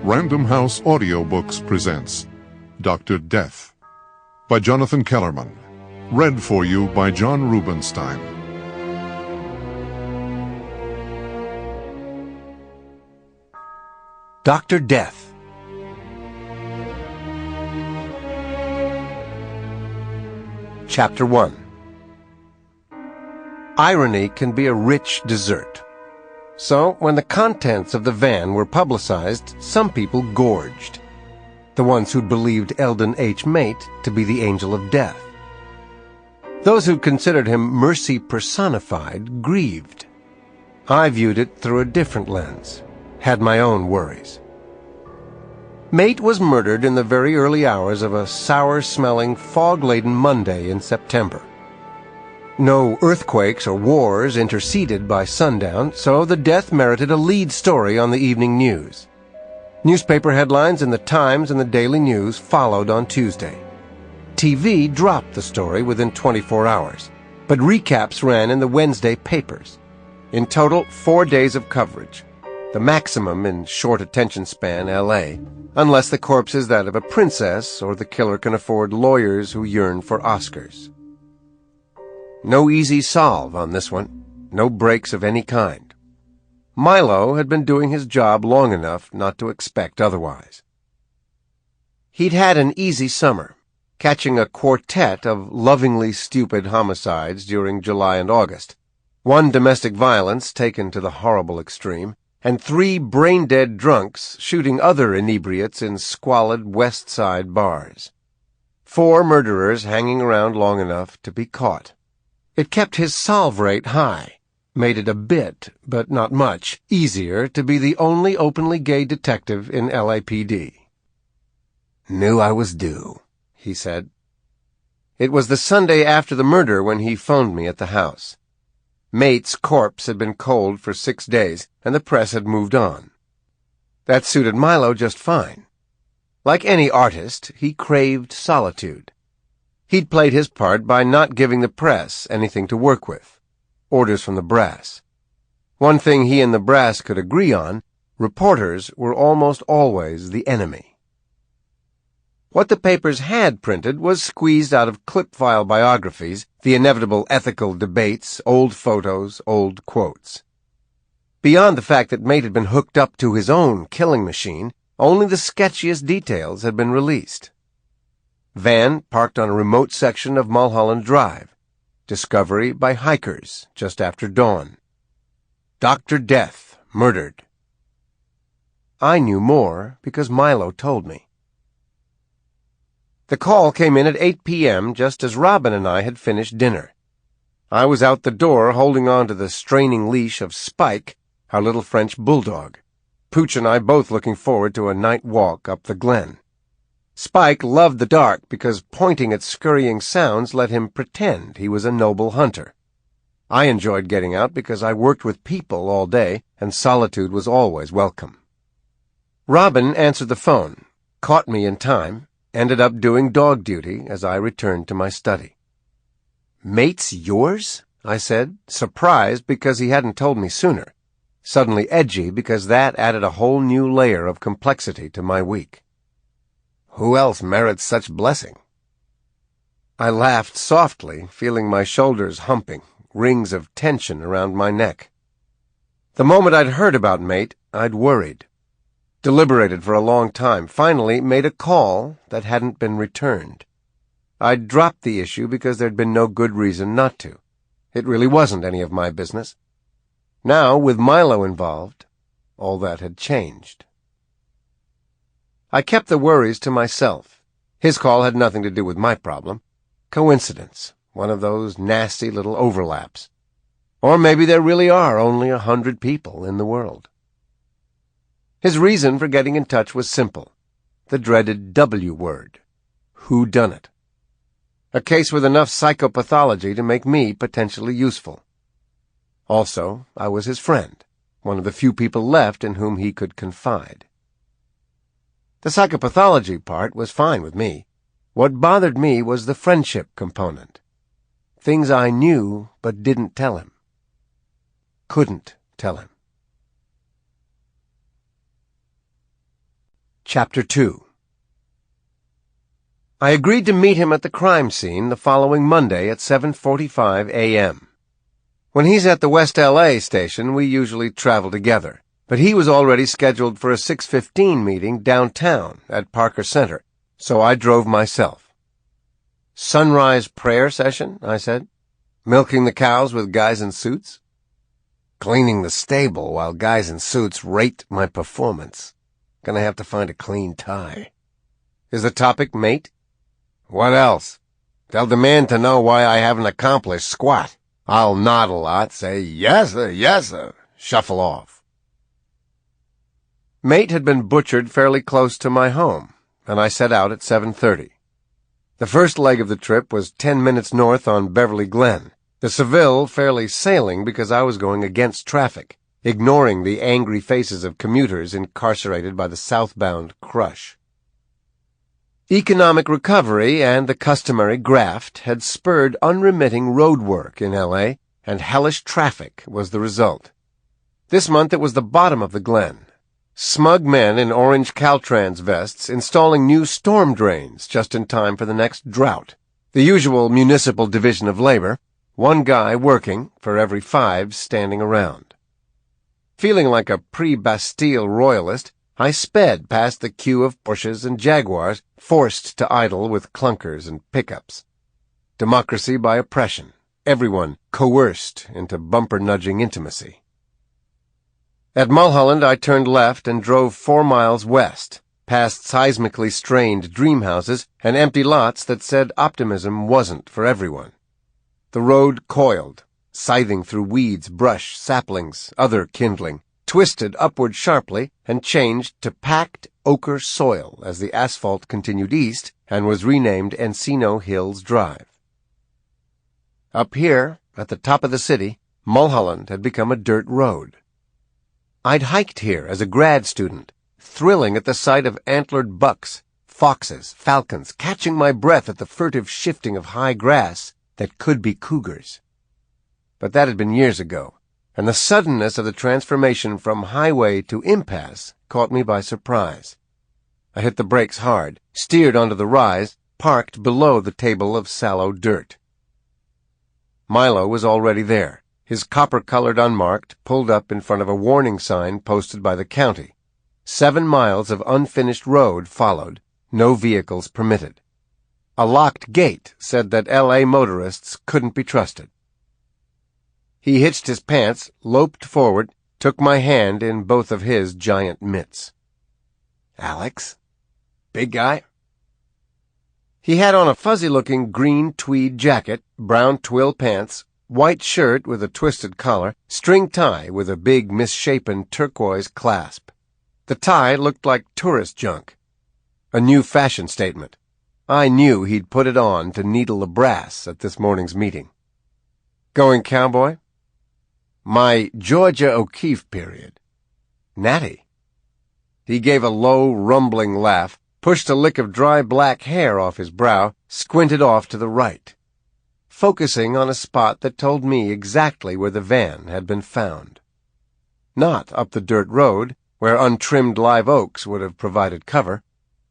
Random House Audiobooks presents Dr. Death by Jonathan Kellerman. Read for you by John Rubinstein. Dr. Death. Chapter 1. Irony can be a rich dessert. So, when the contents of the van were publicized, some people gorged. The ones who'd believed Eldon Mate to be the angel of death. Those who'd considered him mercy personified grieved. I viewed it through a different lens, had my own worries. Mate was murdered in the very early hours of a sour-smelling, fog-laden Monday in September. No earthquakes or wars interceded by sundown, so the death merited a lead story on the evening news. Newspaper headlines in the Times and the Daily News followed on Tuesday. TV dropped the story within 24 hours, but recaps ran in the Wednesday papers. In total, 4 days of coverage, the maximum in short attention span L.A., unless the corpse is that of a princess or the killer can afford lawyers who yearn for Oscars. No easy solve on this one, no breaks of any kind. Milo had been doing his job long enough not to expect otherwise. He'd had an easy summer, catching a quartet of lovingly stupid homicides during July and August, one domestic violence taken to the horrible extreme, and 3 brain-dead drunks shooting other inebriates in squalid West Side bars. 4 murderers hanging around long enough to be caught. It kept his solve rate high, made it a bit, but not much, easier to be the only openly gay detective in LAPD. "Knew I was due," he said. It was the Sunday after the murder when he phoned me at the house. Mate's corpse had been cold for 6 days, and the press had moved on. That suited Milo just fine. Like any artist, he craved solitude. He'd played his part by not giving the press anything to work with. Orders from the brass. One thing he and the brass could agree on, reporters were almost always the enemy. What the papers had printed was squeezed out of clip-file biographies, the inevitable ethical debates, old photos, old quotes. Beyond the fact that Mate had been hooked up to his own killing machine, only the sketchiest details had been released. Van parked on a remote section of Mulholland Drive. Discovery by hikers just after dawn. Dr. Death murdered. I knew more because Milo told me. The call came in at 8 p.m. just as Robin and I had finished dinner. I was out the door holding on to the straining leash of Spike, our little French bulldog. Pooch and I both looking forward to a night walk up the glen. Spike loved the dark because pointing at scurrying sounds let him pretend he was a noble hunter. I enjoyed getting out because I worked with people all day, and solitude was always welcome. Robin answered the phone, caught me in time, ended up doing dog duty as I returned to my study. "Mate's yours?" I said, surprised because he hadn't told me sooner, suddenly edgy because that added a whole new layer of complexity to my week. "Who else merits such blessing?" I laughed softly, feeling my shoulders humping, rings of tension around my neck. The moment I'd heard about Mate, I'd worried. Deliberated for a long time, finally made a call that hadn't been returned. I'd dropped the issue because there'd been no good reason not to. It really wasn't any of my business. Now, with Milo involved, all that had changed. I kept the worries to myself. His call had nothing to do with my problem. Coincidence, one of those nasty little overlaps. Or maybe there really are only 100 people in the world. His reason for getting in touch was simple. The dreaded W word. Whodunit. A case with enough psychopathology to make me potentially useful. Also, I was his friend, one of the few people left in whom he could confide. The psychopathology part was fine with me. What bothered me was the friendship component. Things I knew but didn't tell him. Couldn't tell him. Chapter 2. I agreed to meet him at the crime scene the following Monday at 7:45 a.m. When he's at the West L.A. station, we usually travel together, but he was already scheduled for a 6:15 meeting downtown at Parker Center, so I drove myself. "Sunrise prayer session?" I said. "Milking the cows with guys in suits?" "Cleaning the stable while guys in suits rate my performance. Gonna have to find a clean tie." "Is the topic mate?" "What else? They'll demand to know why I haven't accomplished squat. I'll nod a lot, say, yes, sir, shuffle off." Mate had been butchered fairly close to my home, and I set out at 7:30. The first leg of the trip was 10 minutes north on Beverly Glen, the Seville fairly sailing because I was going against traffic, ignoring the angry faces of commuters incarcerated by the southbound crush. Economic recovery and the customary graft had spurred unremitting road work in L.A., and hellish traffic was the result. This month it was the bottom of the Glen. Smug men in orange Caltrans vests installing new storm drains just in time for the next drought. The usual municipal division of labor, one guy working for every 5 standing around. Feeling like a pre-Bastille royalist, I sped past the queue of Porsches and Jaguars forced to idle with clunkers and pickups. Democracy by oppression, everyone coerced into bumper-nudging intimacy. At Mulholland, I turned left and drove 4 miles west, past seismically strained dream houses and empty lots that said optimism wasn't for everyone. The road coiled, scything through weeds, brush, saplings, other kindling, twisted upward sharply and changed to packed ochre soil as the asphalt continued east and was renamed Encino Hills Drive. Up here, at the top of the city, Mulholland had become a dirt road. I'd hiked here as a grad student, thrilling at the sight of antlered bucks, foxes, falcons, catching my breath at the furtive shifting of high grass that could be cougars. But that had been years ago, and the suddenness of the transformation from highway to impasse caught me by surprise. I hit the brakes hard, steered onto the rise, parked below the table of sallow dirt. Milo was already there, his copper-colored unmarked pulled up in front of a warning sign posted by the county. 7 miles of unfinished road followed, no vehicles permitted. A locked gate said that L.A. motorists couldn't be trusted. He hitched his pants, loped forward, took my hand in both of his giant mitts. "Alex? Big guy?" He had on a fuzzy-looking green tweed jacket, brown twill pants, white shirt with a twisted collar, string tie with a big misshapen turquoise clasp. The tie looked like tourist junk. A new fashion statement. I knew he'd put it on to needle the brass at this morning's meeting. "Going cowboy?" "My Georgia O'Keeffe period." "Natty." He gave a low, rumbling laugh, pushed a lick of dry black hair off his brow, squinted off to the right, focusing on a spot that told me exactly where the van had been found. Not up the dirt road, where untrimmed live oaks would have provided cover.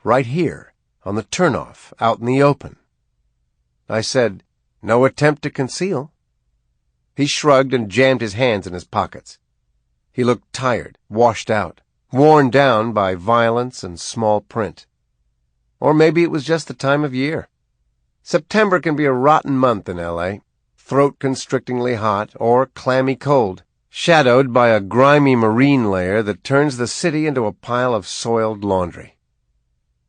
Right here, on the turnoff, out in the open. I said, "No attempt to conceal." He shrugged and jammed his hands in his pockets. He looked tired, washed out, worn down by violence and small print. Or maybe it was just the time of year. September can be a rotten month in L.A., throat-constrictingly hot or clammy cold, shadowed by a grimy marine layer that turns the city into a pile of soiled laundry.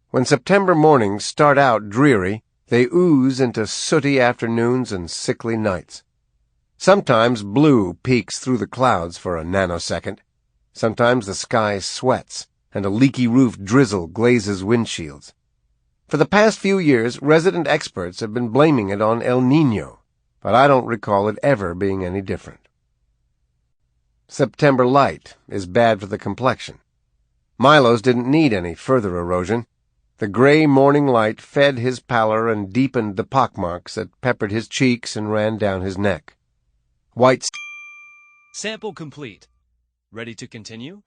When September mornings start out dreary, they ooze into sooty afternoons and sickly nights. Sometimes blue peeks through the clouds for a nanosecond. Sometimes the sky sweats, and a leaky roof drizzle glazes windshields. For the past few years, resident experts have been blaming it on El Niño, but I don't recall it ever being any different. September light is bad for the complexion. Milo's didn't need any further erosion. The gray morning light fed his pallor and deepened the pockmarks that peppered his cheeks and ran down his neck. White Sample complete. Ready to continue?